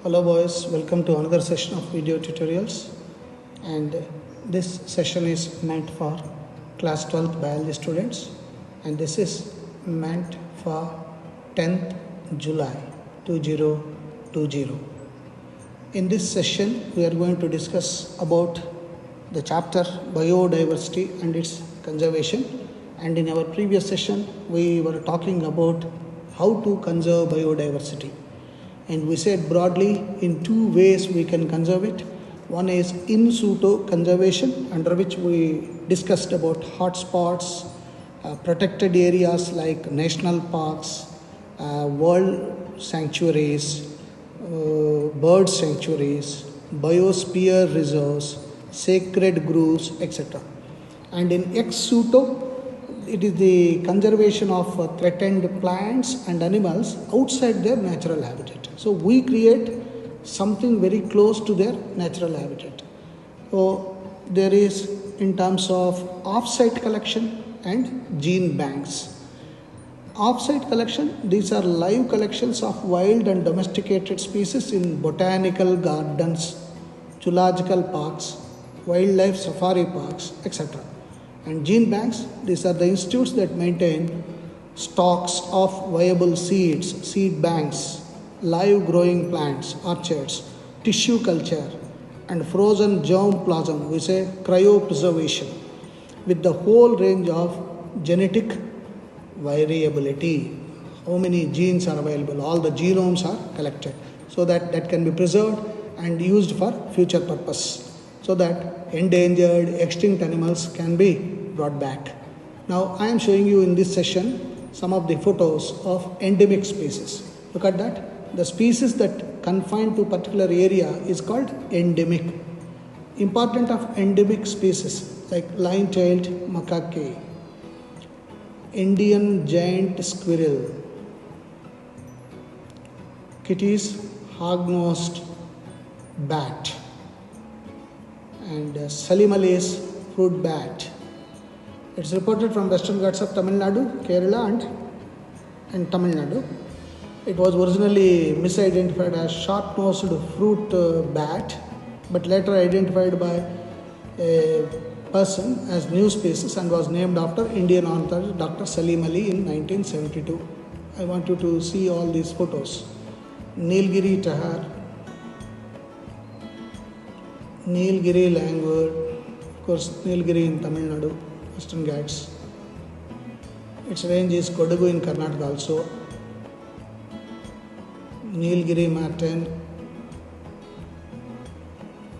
Hello boys, welcome to another session of video tutorials, and this session is meant for class 12th biology students, and this is meant for 10th July 2020. In this session we are going to discuss about the chapter biodiversity and its conservation, and in our previous session we were talking about how to conserve biodiversity. And we said broadly in two ways we can conserve it. One is in situ conservation, under which we discussed about hotspots, protected areas like national parks, world sanctuaries, bird sanctuaries, biosphere reserves, sacred groves, etc. And in ex situ, it is the conservation of threatened plants and animals outside their natural habitat. So we create something very close to their natural habitat. So there is in terms of off-site collection and gene banks. Off-site collection, these are live collections of wild and domesticated species in botanical gardens, zoological parks, wildlife safari parks, etc. And gene banks, these are the institutes that maintain stocks of viable seeds, seed banks, live growing plants, orchards, tissue culture, and frozen germplasm, we say cryopreservation, with the whole range of genetic variability. How many genes are available? All the genomes are collected so that can be preserved and used for future purpose, so that endangered, extinct animals can be brought back. Now I am showing you in this session some of the photos of endemic species. Look at that. The species that confine to particular area is called endemic. Important of endemic species like line-tailed macaque, Indian giant squirrel, Kitti's hog-nosed bat, and Salimale's fruit bat. It's reported from Western Ghats of Tamil Nadu, Kerala and Tamil Nadu. It was originally misidentified as short-nosed fruit bat, but later identified by a person as new species and was named after Indian ornithologist Dr. Salim Ali in 1972. I want you to see all these photos. Nilgiri tahar, Nilgiri langur, of course Nilgiri in Tamil Nadu, Western Ghats. Its range is Kodagu in Karnataka also. Nilgiri marten,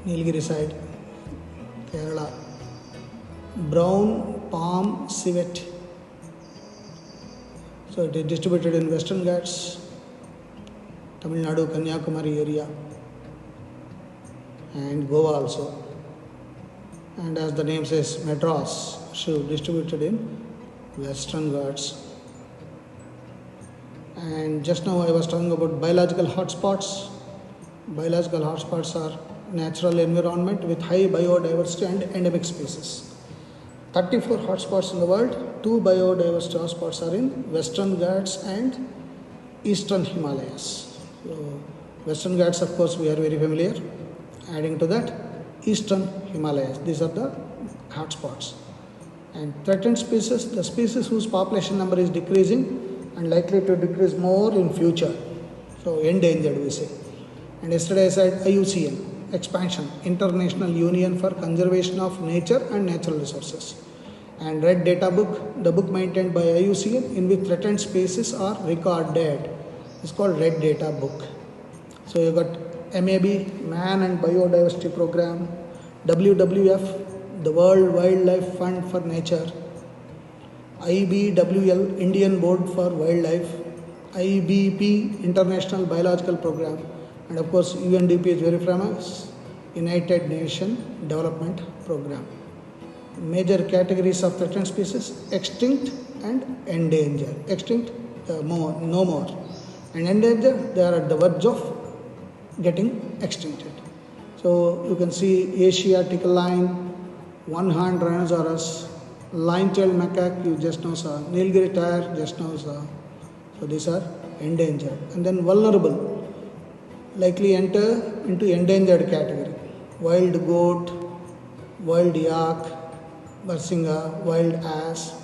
Nilgiri side, Kerala. Brown palm civet. So it is distributed in Western Ghats, Tamil Nadu, Kanyakumari area, and Goa also. And as the name says, Madras, so distributed in Western Ghats. And just now I was talking about biological hotspots. Biological hotspots are natural environment with high biodiversity and endemic species. 34 hotspots in the world, 2 biodiversity hotspots are in Western Ghats and Eastern Himalayas. So Western Ghats, of course, we are very familiar. Adding to that, Eastern Himalayas, these are the hotspots. And threatened species, the species whose population number is decreasing and likely to decrease more in future. So endangered, we say. And yesterday I said IUCN, expansion, International Union for Conservation of Nature and Natural Resources. And Red Data Book, the book maintained by IUCN in which threatened species are recorded. It's called Red Data Book. So you got MAB, Man and Biodiversity Program, WWF, the World Wildlife Fund for Nature, IBWL, Indian Board for Wildlife, IBP, International Biological Program, and of course UNDP is very famous, United Nations Development Program. Major categories of threatened species: extinct and endangered. Extinct, no more, and endangered, they are at the verge of getting extincted. So you can see Asiatic lion, one-horned rhinoceros, line-tailed macaque, you just now saw, Nilgiri tahar, just now saw. So these are endangered. And then vulnerable. likely enter into endangered category. Wild goat, wild yak, barsinga, wild ass.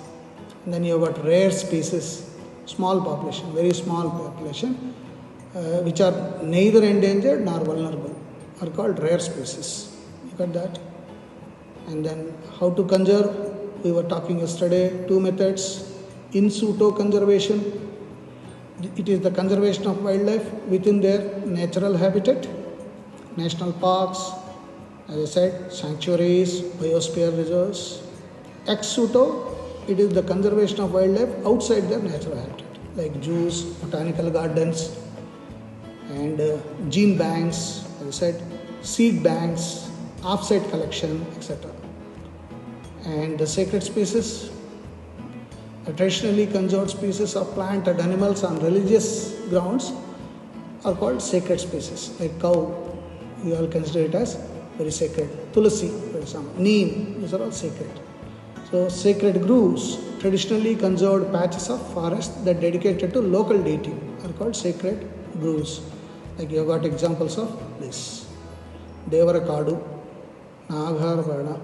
And then you have got rare species, small population, very small population, which are neither endangered nor vulnerable, are called rare species. You got that? And then how to conserve? We were talking yesterday, two methods. In situ conservation, it is the conservation of wildlife within their natural habitat. National parks, as I said, sanctuaries, biosphere reserves. Ex situ, it is the conservation of wildlife outside their natural habitat, like zoos, botanical gardens, and gene banks, as I said, seed banks, offsite collection, etc. And the sacred species, traditionally conserved species of plant and animals on religious grounds are called sacred species. Like cow, we all consider it as very sacred. Tulasi, for example, neem, these are all sacred. So sacred groves, traditionally conserved patches of forest that dedicated to local deity are called sacred groves. Like you have got examples of this. Devarakadu, Nagharvarna,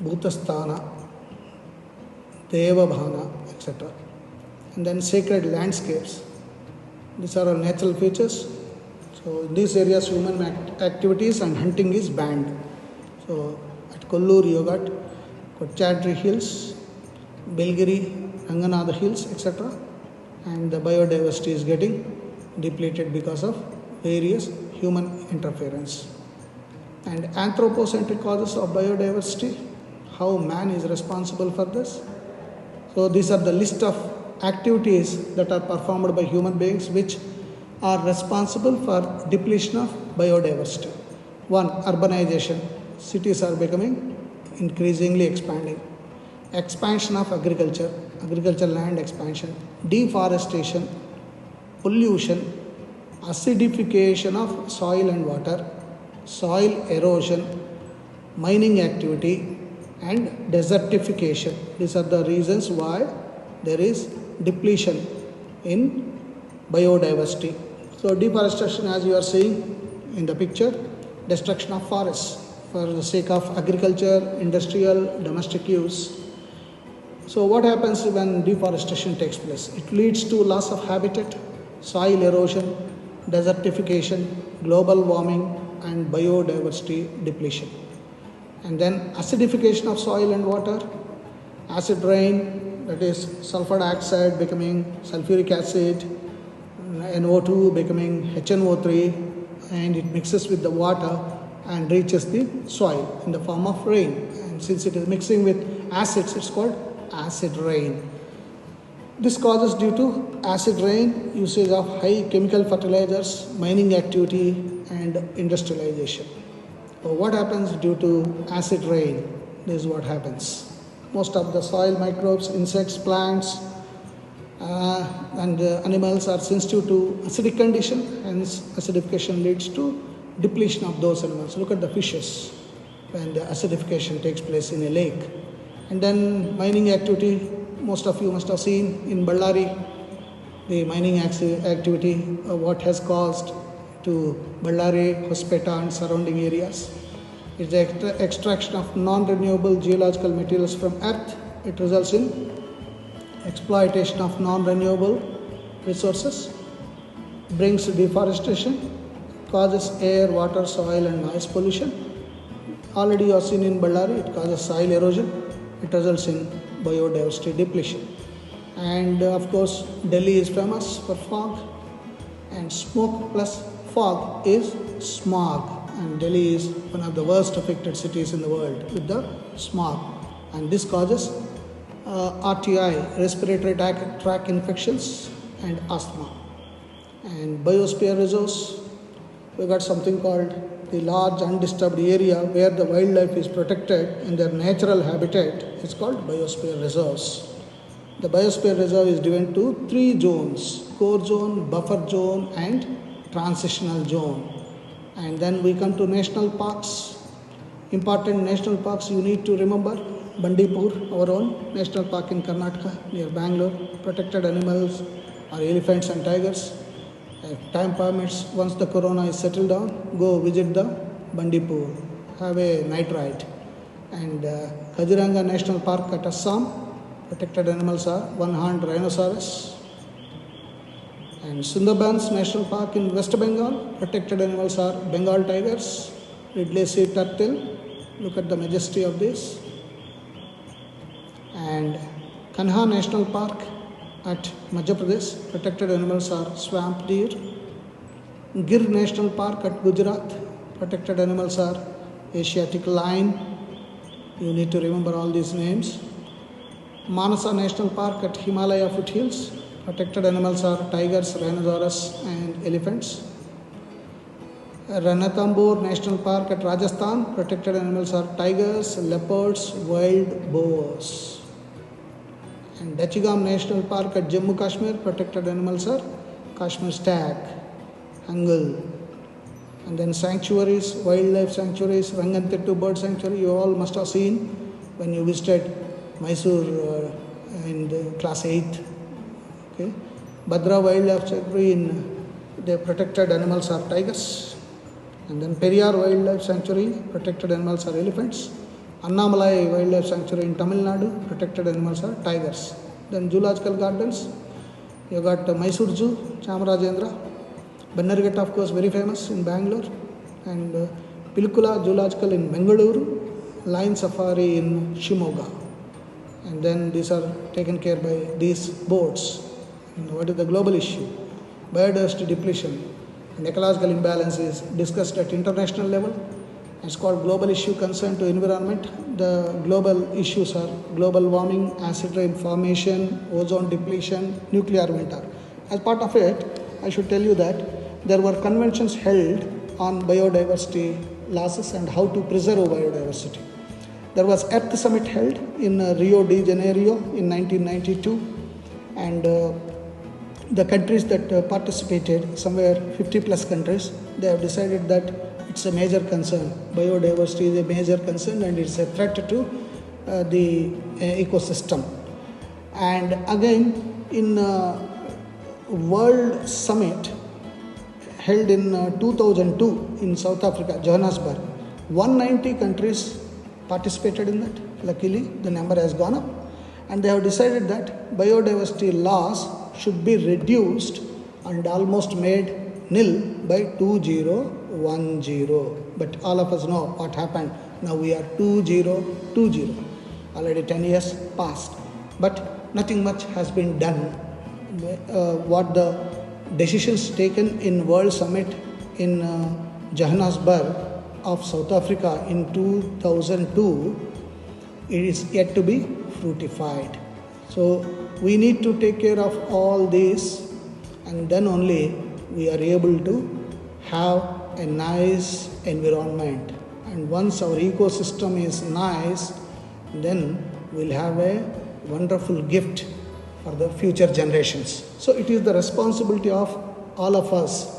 Bhutasthana, Devabhana, etc. And then sacred landscapes. These are all natural features. So in these areas, human activities and hunting is banned. So at Kollur, you got Kochadri Hills, Belgiri, Ranganatha Hills, etc. And the biodiversity is getting depleted because of various human interference. And anthropocentric causes of biodiversity, how man is responsible for this. So these are the list of activities that are performed by human beings which are responsible for depletion of biodiversity. One, urbanization. Cities are becoming increasingly expanding. Expansion of agriculture, agricultural land expansion. Deforestation, pollution, acidification of soil and water, soil erosion, mining activity, and desertification. These are the reasons why there is depletion in biodiversity. So deforestation, as you are seeing in the picture, destruction of forests for the sake of agriculture, industrial, domestic use. So what happens when deforestation takes place? It leads to loss of habitat, soil erosion, desertification, global warming, and biodiversity depletion. And then acidification of soil and water, acid rain, that is sulfur dioxide becoming sulfuric acid, NO2 becoming HNO3, and it mixes with the water and reaches the soil in the form of rain. And since it is mixing with acids, it's called acid rain. This causes due to acid rain, usage of high chemical fertilizers, mining activity, and industrialization. So what happens due to acid rain? This is what happens. Most of the soil microbes, insects, plants, and animals are sensitive to acidic condition, hence acidification leads to depletion of those animals. Look at the fishes when the acidification takes place in a lake. And then mining activity, most of you must have seen in Ballari, the mining activity, what has caused to Ballari, Hospeta and surrounding areas. It's the extraction of non-renewable geological materials from earth. It results in exploitation of non-renewable resources, brings deforestation, causes air, water, soil and noise pollution. Already you have seen in Ballari, it causes soil erosion. It results in biodiversity depletion. And of course, Delhi is famous for fog, and smoke plus fog is smog. And Delhi is one of the worst affected cities in the world with the smog. And this causes RTI, respiratory tract infections, and asthma. And biosphere reserves, we got something called the large undisturbed area where the wildlife is protected in their natural habitat. It's called biosphere reserves. The biosphere reserve is divided to 3 zones: core zone, buffer zone, and transitional zone. And then we come to national parks. Important national parks you need to remember: Bandipur, our own national park in Karnataka near Bangalore, protected animals are elephants and tigers. If time permits, once the corona is settled down, go visit the Bandipur, have a night ride. And Kaziranga National Park at Assam, protected animals are one-horned rhinoceros. And Sundarbans National Park in West Bengal, protected animals are Bengal tigers, Ridley sea turtle. Look at the majesty of this. And Kanha National Park at Madhya Pradesh, protected animals are swamp deer. Gir National Park at Gujarat, protected animals are Asiatic lion. You need to remember all these names. Manasa National Park at Himalaya foothills, protected animals are tigers, rhinoceros and elephants. Ranthambore National Park at Rajasthan, protected animals are tigers, leopards, wild boars. And Dachigam National Park at Jammu Kashmir, protected animals are Kashmir stag, Hangal. And then sanctuaries, wildlife sanctuaries, Ranganthittu Bird Sanctuary, you all must have seen when you visited Mysore in the class 8th. Okay. Bhadra Wildlife Sanctuary, in the protected animals are tigers. And then Periyar Wildlife Sanctuary, protected animals are elephants. Annamalai Wildlife Sanctuary in Tamil Nadu, protected animals are tigers. Then Zoological Gardens, you got Mysore Zoo, Chamarajendra. Bannerghatta, of course, very famous in Bangalore. And Pilkula Zoological in Bengaluru, Lion Safari in Shimoga. And then these are taken care by these boards. And what is the global issue? Biodiversity depletion and ecological imbalance is discussed at international level. It's called global issue concern to environment. The global issues are global warming, acid rain formation, ozone depletion, nuclear winter. As part of it, I should tell you that there were conventions held on biodiversity losses and how to preserve biodiversity. There was Earth Summit held in Rio de Janeiro in 1992, and the countries that participated, somewhere 50 plus countries, they have decided that it's a major concern. Biodiversity is a major concern and it's a threat to the ecosystem. And again, in World Summit held in 2002 in South Africa, Johannesburg, 190 countries participated in that. Luckily, the number has gone up, and they have decided that biodiversity loss should be reduced and almost made nil by 2010. But all of us know what happened. Now we are 2020. Already 10 years passed, but nothing much has been done. What the decisions taken in World Summit in Johannesburg of South Africa in 2002, it is yet to be fruitified. So we need to take care of all this, and then only we are able to have a nice environment. And once our ecosystem is nice, then we'll have a wonderful gift for the future generations. So it is the responsibility of all of us